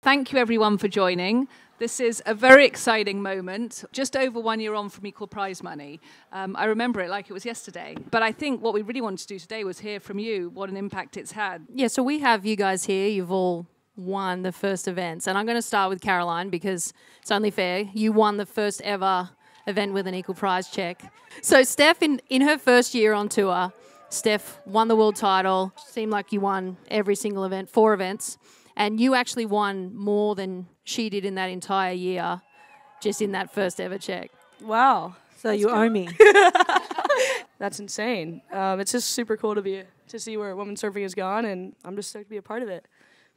Thank you, everyone, for joining. This is a very exciting moment, just over 1 year on from equal prize money. I remember it like it was yesterday. But I think what we really wanted to do today was hear from you what an impact it's had. Yeah, so we have you guys here. You've all won the first events. And I'm going to start with Caroline because it's only fair. You won the first ever event with an equal prize check. So Steph, in her first year on tour, Steph won the world title. Seemed like you won every single event, 4 events. And you actually won more than she did in that entire year, just in that first ever check. Wow. So you owe me. That's insane. It's just super cool to see where women's surfing has gone, and I'm just stoked to be a part of it.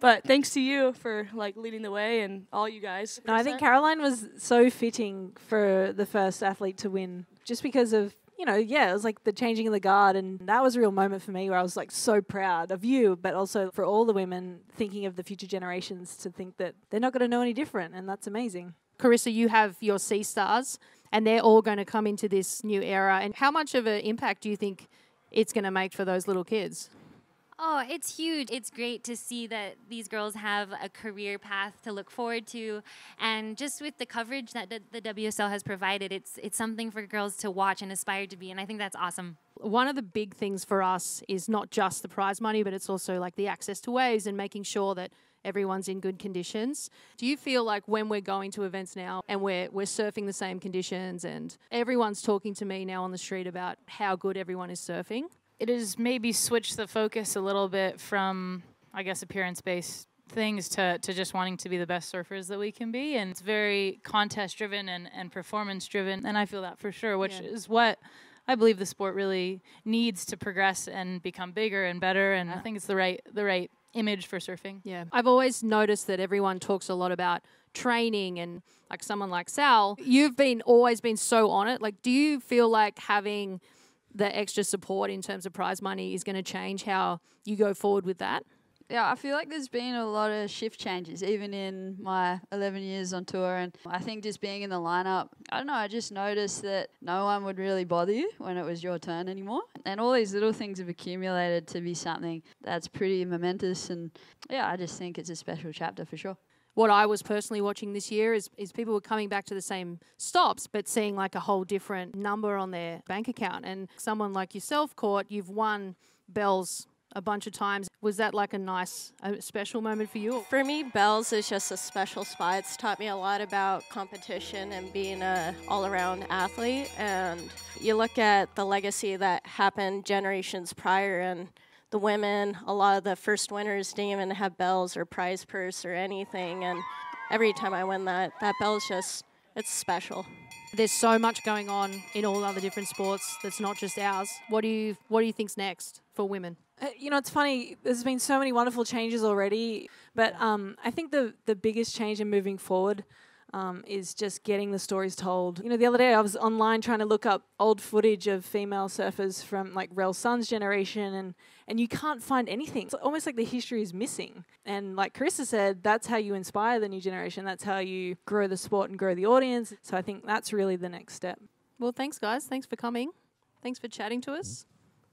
But thanks to you for leading the way and all you guys. No, I think Caroline was so fitting for the first athlete to win, just because of, it was like the changing of the guard, and that was a real moment for me where I was so proud of you, but also for all the women, thinking of the future generations to think that they're not going to know any different, and that's amazing. Carissa, you have your Sea Stars, and they're all going to come into this new era. And how much of an impact do you think it's going to make for those little kids? Oh, it's huge. It's great to see that these girls have a career path to look forward to. And just with the coverage that the WSL has provided, it's something for girls to watch and aspire to be. And I think that's awesome. One of the big things for us is not just the prize money, but it's also the access to waves and making sure that everyone's in good conditions. Do you feel like when we're going to events now and we're surfing the same conditions and everyone's talking to me now on the street about how good everyone is surfing? It has maybe switched the focus a little bit from, I guess, appearance-based things to just wanting to be the best surfers that we can be. And it's very contest-driven and performance-driven, and I feel that for sure, which is what I believe the sport really needs to progress and become bigger and better, and I think it's the right image for surfing. Yeah, I've always noticed that everyone talks a lot about training, and someone like Sal, you've always been so on it. Do you feel like having the extra support in terms of prize money is going to change how you go forward with that? Yeah, I feel like there's been a lot of shift changes, even in my 11 years on tour. And I think just being in the lineup, I don't know, I just noticed that no one would really bother you when it was your turn anymore. And all these little things have accumulated to be something that's pretty momentous. And yeah, I just think it's a special chapter for sure. What I was personally watching this year is people were coming back to the same stops, but seeing a whole different number on their bank account. And someone like yourself, Court, you've won bells a bunch of times. Was that a special moment for you? For me, bells is just a special spot. It's taught me a lot about competition and being an all-around athlete. And you look at the legacy that happened generations prior, and the women, a lot of the first winners didn't even have bells or prize purse or anything. And every time I win that bell's it's special. There's so much going on in all other different sports that's not just ours. What do you think's next for women? It's funny, there's been so many wonderful changes already, but I think the biggest change in moving forward is just getting the stories told. The other day I was online trying to look up old footage of female surfers from Rel Sun's generation, and you can't find anything. It's almost like the history is missing. And like Carissa said, that's how you inspire the new generation. That's how you grow the sport and grow the audience. So I think that's really the next step. Well, thanks, guys. Thanks for coming. Thanks for chatting to us.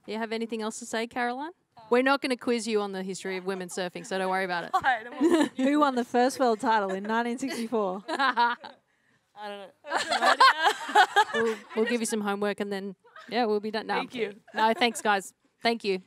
Do you have anything else to say, Caroline? We're not going to quiz you on the history of women's surfing, so don't worry about it. Who won the first world title in 1964? I don't know. We'll give you some homework and then, we'll be done. No, Thank you. No, thanks, guys. Thank you.